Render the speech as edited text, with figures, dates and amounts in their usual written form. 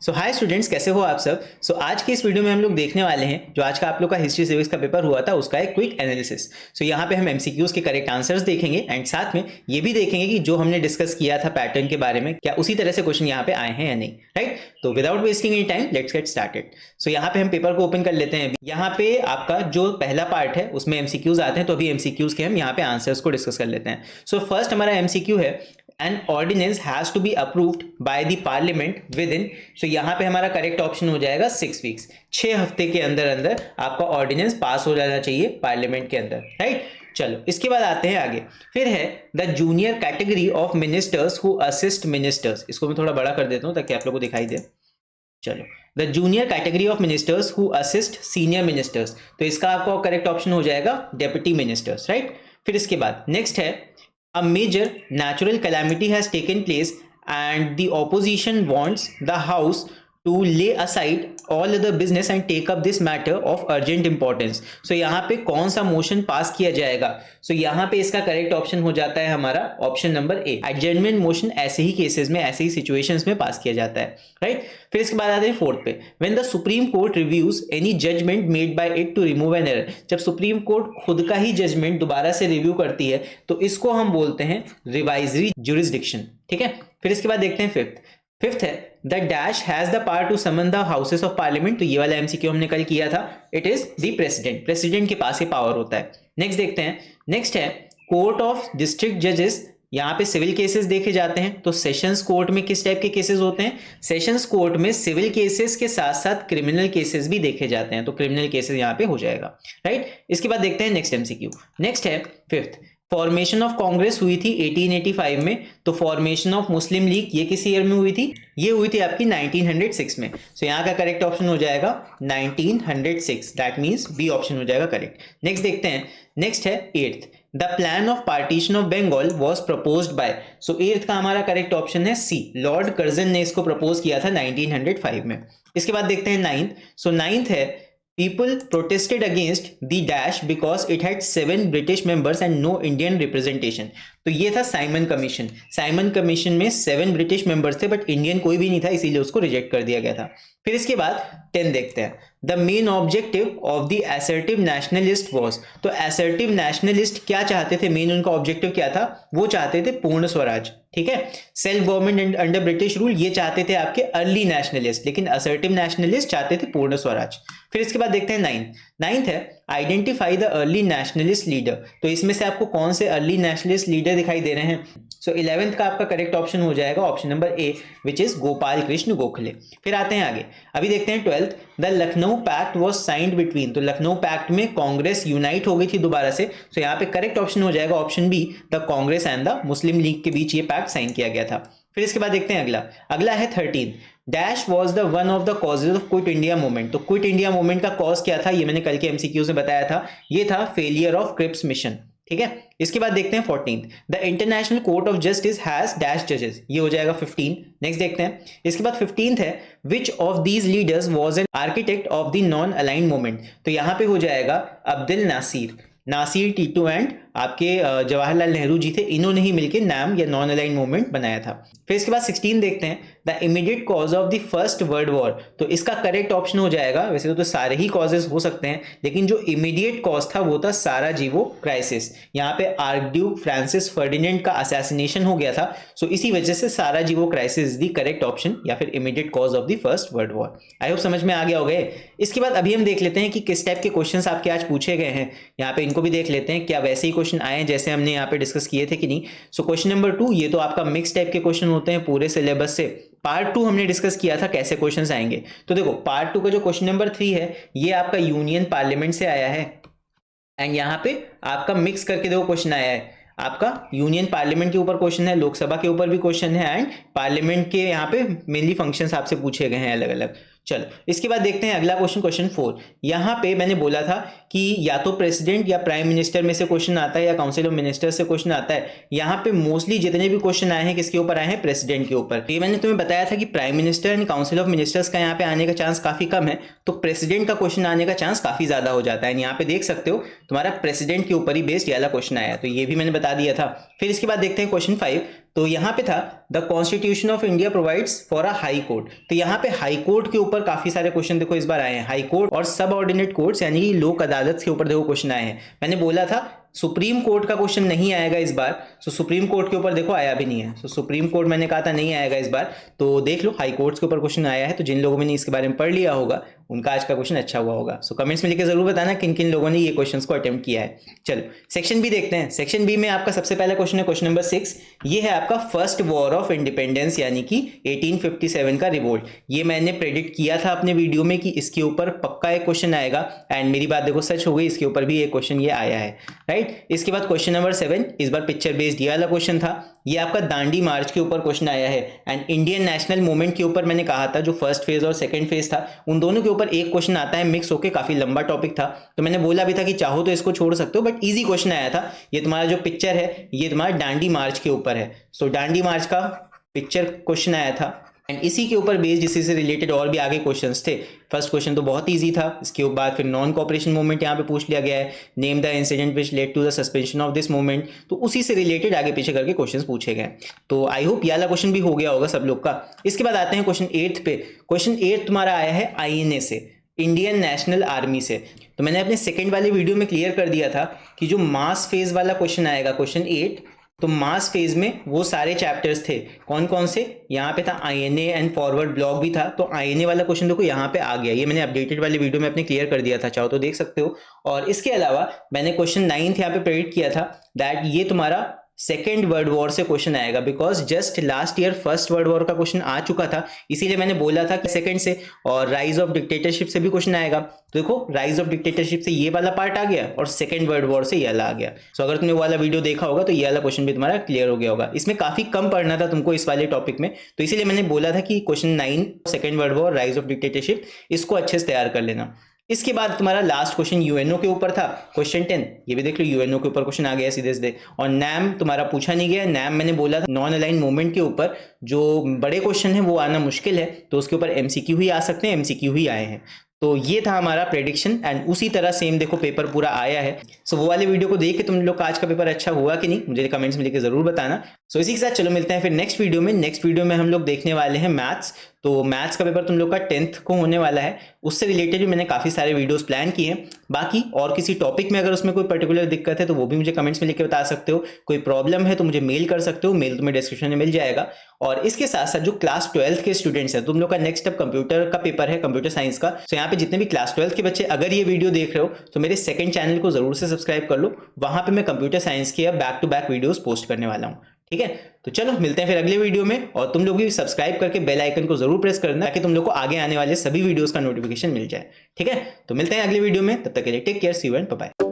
सो hi students, कैसे हो आप सब। आज की इस वीडियो में हम लोग देखने वाले हैं जो आज का आप लोग का हिस्ट्री सिविक्स का पेपर हुआ था उसका एक क्विक एनालिसिस। यहाँ पे हम एमसीक्यूज के करेक्ट आंसर्स देखेंगे एंड साथ में ये भी देखेंगे कि जो हमने डिस्कस किया था पैटर्न के बारे में क्या उसी तरह से क्वेश्चन यहाँ पे आए हैं या नहीं। राइट, तो without wasting any time let's get started. यहाँ पे हम पेपर को ओपन कर लेते हैं। यहाँ पे आपका जो पहला पार्ट है उसमें एमसीक्यूज आते हैं, तो अभी एमसीक्यूज के हम यहाँ पे आंसर्स को डिस्कस कर लेते हैं। फर्स्ट हमारा एमसीक्यू है an ordinance has to be approved by the parliament within, so यहाँ पे हमारा करेक्ट ऑप्शन हो जाएगा 6 वीक्स। 6 हफ्ते के अंदर अंदर आपका ऑर्डिनेंस पास हो जाना चाहिए पार्लियामेंट के अंदर। राइट, चलो इसके बाद आते हैं आगे। फिर है the junior category of ministers who assist ministers. इसको मैं थोड़ा बड़ा कर देता हूँ ताकि आप लोगों को दिखाई दे। चलो, the junior category of ministers who assist senior ministers, तो इसका आपका करेक्ट ऑप्शन हो जाएगा डेप्यूटी मिनिस्टर्स। राइट, फिर इसके बाद नेक्स्ट है a major natural calamity has taken place and the opposition wants the house to lay aside all other business and take up this matter of urgent importance। यहाँ पे कौन सा motion pass किया जाएगा? यहाँ पे इसका करेक्ट ऑप्शन हो जाता है हमारा ऑप्शन नंबर ए। एडजर्नमेंट मोशन ऐसे ही केसेस में, ऐसे ही सिचुएशंस में पास किया जाता है। राइट, फिर इसके बाद आते हैं फोर्थ पे। When the supreme court reviews any judgment made by it to remove an error. जब सुप्रीम कोर्ट खुद का ही जजमेंट दोबारा से रिव्यू करती है तो इसको हम बोलते हैं रिवाइजरी ज्यूरिसडिक्शन। ठीक है, फिर इसके बाद देखते हैं फिफ्थ है the dash has the power to summon the houses of parliament. तो ये वाला एमसीक्यू हमने कल किया था। It is the president, president के पास ये पावर होता है। नेक्स्ट देखते हैं, नेक्स्ट है कोर्ट ऑफ डिस्ट्रिक्ट जजेस। यहाँ पे सिविल केसेस देखे जाते हैं, तो सेशंस कोर्ट में किस टाइप के केसेस होते हैं? सेशंस कोर्ट में सिविल केसेस के साथ साथ क्रिमिनल केसेस भी देखे जाते हैं, तो क्रिमिनल केसेस यहाँ पे हो जाएगा। राइट, इसके बाद देखते हैं नेक्स्ट एमसीक्यू। नेक्स्ट है फिफ्थ, फॉर्मेशन ऑफ कांग्रेस हुई थी 1885 में, तो फॉर्मेशन ऑफ मुस्लिम लीग ये किस ईयर में हुई थी? ये हुई थी आपकी 1906 में। यहाँ का करेक्ट ऑप्शन हो जाएगा 1906, दैट मींस बी ऑप्शन हो जाएगा करेक्ट। नेक्स्ट देखते हैं, नेक्स्ट है eighth, the plan of partition of Bengal was proposed by. Eighth का हमारा करेक्ट ऑप्शन है सी, लॉर्ड कर्जन ने इसको प्रपोज किया था 1905 में। इसके बाद देखते हैं नाइन्थ। नाइन्थ है people protested against the dash because it had 7 British members and no Indian representation। तो ये था साइमन कमीशन। साइमन कमीशन में 7 ब्रिटिश मेंबर्स थे बट इंडियन कोई भी नहीं था, इसीलिए उसको रिजेक्ट कर दिया गया था। फिर इसके बाद 10 देखते हैं, the main objective of the assertive nationalist was. तो असर्टिव नेशनलिस्ट क्या चाहते थे? मेन उनका ऑब्जेक्टिव क्या था? वो चाहते थे पूर्ण स्वराज। ठीक है, self government under British rule ये चाहते थे आपके अर्ली नेशनलिस्ट, लेकिन असर्टिव नेशनलिस्ट चाहते थे पूर्ण स्वराज। फिर इसके बाद देखते हैं नाइन्थ है identify the early nationalist leader. तो इसमें से आपको कौन से अर्ली नेशनलिस्ट लीडर दिखाई दे रहे हैं? 11th का आपका करेक्ट ऑप्शन हो जाएगा option number A, which is Gopal Krishna Gokhale. फिर आते हैं आगे, अभी देखते हैं 12th, the Lucknow pact was signed between. तो लखनऊ पैक्ट में कांग्रेस यूनाइट हो गई थी दोबारा से, तो यहाँ पे करेक्ट ऑप्शन हो जाएगा option B, the Congress and the Muslim League के बीच ये पैक्ट साइन किया गया था। फिर इसके बाद देखते हैं अगला है 13, dash was the one of the causes of quit India movement. तो क्विट इंडिया मूवमेंट का कॉज क्या था? ये मैंने कल के एमसीक्यू में बताया था, ये था फेलियर ऑफ क्रिप्स मिशन। ठीक है, इसके बाद देखते हैं 14th, the international court of justice has dash जजेस। ये हो जाएगा 15। नेक्स्ट देखते हैं, इसके बाद 15th है which of these leaders was an architect of the non aligned movement. तो यहाँ पे हो जाएगा अब्दुल नासिर टीटू एंड आपके जवाहरलाल नेहरू जी थे, इन्होंने ही मिलकर नाम या नॉन अलाइन मूवमेंट बनाया था। फिर इसके बाद 16 देखते हैं, the immediate cause of the first world war. तो इसका करेक्ट ऑप्शन हो जाएगा, वैसे तो सारे ही कॉजेज हो सकते हैं, लेकिन जो इमीडिएट कॉज था वो था साराजीवो क्राइसिस। यहाँ पे आर्कड्यूक फ्रांसिस फर्डिनेंड का असैसिनेशन हो गया था, सो इसी वजह से साराजीवो क्राइसिस द करेक्ट ऑप्शन या फिर immediate cause of the first world war. I hope समझ में आ गया होगा। इसके बाद अभी हम देख लेते हैं कि किस टाइप के क्वेश्चंस आपके आज पूछे गए हैं। यहाँ पे इनको भी देख लेते हैं, क्या वैसे ही क्वेश्चन आए जैसे हमने यहाँ पे डिस्कस किए थे कि नहीं। क्वेश्चन नंबर 2, ये तो आपका मिक्स टाइप के क्वेश्चन होते हैं पूरे सिलेबस से। पार्ट 2 हमने डिस्कस किया था कैसे क्वेश्चंस आएंगे। तो देखो पार्ट 2 का जो क्वेश्चन नंबर 3 है ये आपका यूनियन पार्लियामेंट से आया है एंड यहाँ पे आपका मिक्स करके देखो क्वेश्चन आया है। आपका यूनियन पार्लियामेंट के ऊपर क्वेश्चन है, लोकसभा के ऊपर भी क्वेश्चन है एंड पार्लियामेंट के यहाँ पे मेनली फंक्शंस आपसे पूछे गए हैं अलग अलग। चलो इसके बाद देखते हैं अगला क्वेश्चन 4। यहाँ पे मैंने बोला था कि या तो प्रेसिडेंट या प्राइम मिनिस्टर में से क्वेश्चन आता है या काउंसिल ऑफ मिनिस्टर से क्वेश्चन आता है। यहाँ पे मोस्टली जितने भी क्वेश्चन आए हैं किसके ऊपर आए हैं? प्रेसिडेंट के ऊपर। ये मैंने तुम्हें बताया था कि prime minister and council of ministers का यहाँ पे आने का चांस काफी कम है, तो प्रेसिडेंट का क्वेश्चन आने का चांस काफी ज्यादा हो जाता है। यहाँ पे देख सकते हो तुम्हारा प्रेसिडेंट के ऊपर ही बेस्ड ये वाला क्वेश्चन आया, तो ये भी मैंने बता दिया था। फिर इसके बाद देखते हैं क्वेश्चन 5, तो यहाँ पे था the constitution of India provides for a high court. तो यहाँ पे हाई कोर्ट के ऊपर काफी सारे क्वेश्चन देखो इस बार आए हैं। हाई कोर्ट और सब ऑर्डिनेट कोर्ट्स यानी कि लोक अदालत के ऊपर देखो क्वेश्चन आए हैं। मैंने बोला था सुप्रीम कोर्ट का क्वेश्चन नहीं आएगा इस बार, तो सुप्रीम कोर्ट के ऊपर देखो आया भी नहीं है। तो सुप्रीम कोर्ट मैंने कहा था नहीं आएगा इस बार, तो देख लो हाई कोर्ट्स के ऊपर क्वेश्चन आया है। तो जिन लोगों ने इसके बारे में पढ़ लिया होगा उनका आज का क्वेश्चन अच्छा हुआ होगा। सो कमेंट्स में लिखकर जरूर बताना किन किन लोगों ने ये क्वेश्चंस को अटेम्प्ट किया है। चलो सेक्शन बी देखते हैं। सेक्शन बी में आपका सबसे पहला क्वेश्चन है क्वेश्चन नंबर 6। ये है आपका फर्स्ट वॉर ऑफ इंडिपेंडेंस यानी कि 1857 का रिवोल्ट। ये मैंने प्रेडिक्ट किया था अपने वीडियो में कि इसके ऊपर पक्का एक क्वेश्चन आएगा, एंड मेरी बात देखो सच हो गई, इसके ऊपर भी एक क्वेश्चन ये आया है, राइट। इसके बाद क्वेश्चन नंबर 7, इस बार पिक्चर बेस्ड ये वाला क्वेश्चन था। ये आपका दांडी मार्च के ऊपर क्वेश्चन आया है, एंड इंडियन नेशनल मूवमेंट के ऊपर मैंने कहा था जो फर्स्ट फेज और सेकंड फेज था उन दोनों के ऊपर एक क्वेश्चन आता है मिक्स होके, काफी लंबा टॉपिक था। तो मैंने बोला भी था कि चाहो तो इसको छोड़ सकते हो, बट इजी क्वेश्चन आया था। ये तुम्हारा जो पिक्चर है ये तुम्हारा दांडी मार्च के ऊपर है। सो दांडी मार्च का पिक्चर क्वेश्चन आया था, एंड इसी के ऊपर बेस्ड इसी से रिलेटेड और भी आगे क्वेश्चंस थे। फर्स्ट क्वेश्चन तो बहुत इजी था, इसके बाद फिर नॉन कोऑपरेशन मूवमेंट यहाँ पे पूछ लिया गया है। Name the incident which led to the suspension of this movement, तो उसी से रिलेटेड आगे पीछे करके क्वेश्चंस पूछे गए। तो आई होप ये वाला क्वेश्चन भी हो गया होगा सब लोग का। इसके बाद आते हैं क्वेश्चन 8 पे। क्वेश्चन 8 तुम्हारा आया है INA से, इंडियन नेशनल आर्मी से। तो मैंने अपने सेकंड वाले वीडियो में क्लियर कर दिया था कि जो मास फेज वाला क्वेश्चन आएगा क्वेश्चन 8, तो मास फेज में वो सारे चैप्टर्स थे कौन कौन से, यहाँ पे था INA एंड फॉरवर्ड ब्लॉक भी था। तो INA वाला क्वेश्चन देखो यहाँ पे आ गया, ये मैंने अपडेटेड वाले वीडियो में अपने क्लियर कर दिया था, चाहो तो देख सकते हो। और इसके अलावा मैंने क्वेश्चन 9 यहाँ पे प्रेडिक्ट किया था दैट ये तुम्हारा सेकेंड वर्ल्ड वॉर से क्वेश्चन आएगा, because just last year first world war का क्वेश्चन आ चुका था, इसीलिए मैंने बोला था कि सेकंड से। और राइज ऑफ डिक्टेटरशिप से भी क्वेश्चन आएगा। तो देखो राइज ऑफ डिक्टेटरशिप से ये वाला पार्ट आ गया और सेकंड वर्ल्ड वॉर से ये वाला आ गया। सो अगर तुमने वो वाला वीडियो देखा होगा तो ये वाला क्वेश्चन भी तुम्हारा क्लियर हो गया होगा। इसमें काफी कम पढ़ना था तुमको इस वाले टॉपिक में, तो इसीलिए मैंने बोला था कि question 9 second world war rise of dictatorship इसको अच्छे से तैयार कर लेना। इसके बाद तुम्हारा लास्ट क्वेश्चन UNO के ऊपर था क्वेश्चन 10। ये भी देख लो UNO के ऊपर क्वेश्चन आ गया सीधे सीधे। और NAM तुम्हारा पूछा नहीं गया। NAM मैंने बोला था नॉन अलाइन मूवमेंट के ऊपर जो बड़े क्वेश्चन है वो आना मुश्किल है, तो उसके ऊपर MCQ ही आ सकते हैं, MCQ ही आए हैं। तो ये था हमारा प्रेडिक्शन, एंड उसी तरह सेम देखो पेपर पूरा आया है। सो वो वाले वीडियो को देख के तुम लोग का आज का पेपर अच्छा हुआ कि नहीं मुझे कमेंट्स में लिखकर जरूर बताना। सो इसी के साथ चलो मिलते हैं फिर नेक्स्ट वीडियो में। नेक्स्ट वीडियो में हम लोग देखने वाले हैं मैथ्स। तो मैथ्स का पेपर तुम लोग का 10th को होने वाला है, उससे रिलेटेड भी मैंने काफी सारे वीडियोस प्लान किए हैं। बाकी और किसी टॉपिक में अगर उसमें कोई पर्टिकुलर दिक्कत है तो वो भी मुझे कमेंट्स में लिख के बता सकते हो। कोई प्रॉब्लम है तो मुझे मेल कर सकते हो, मेल तुम्हें डिस्क्रिप्शन में मिल जाएगा। और इसके साथ साथ जो क्लास 12th के स्टूडेंट्स हैं, तुम लोग का नेक्स्ट अब कंप्यूटर का पेपर है, कंप्यूटर साइंस का। तो यहाँ पे जितने भी क्लास 12th के बच्चे अगर ये वीडियो देख रहे हो तो मेरे सेकंड चैनल को जरूर से सब्सक्राइब कर लो। वहां पे मैं कंप्यूटर साइंस की अब back to back videos post करने वाला हूँ, ठीक है। तो चलो मिलते हैं फिर अगले वीडियो में, और तुम लोग भी सब्सक्राइब करके बेल आइकन को जरूर प्रेस करना ताकि तुम लोग को आगे आने वाले सभी वीडियोस का नोटिफिकेशन मिल जाए, ठीक है। तो मिलते हैं अगले वीडियो में, तब तक के लिए take care, see you and bye bye.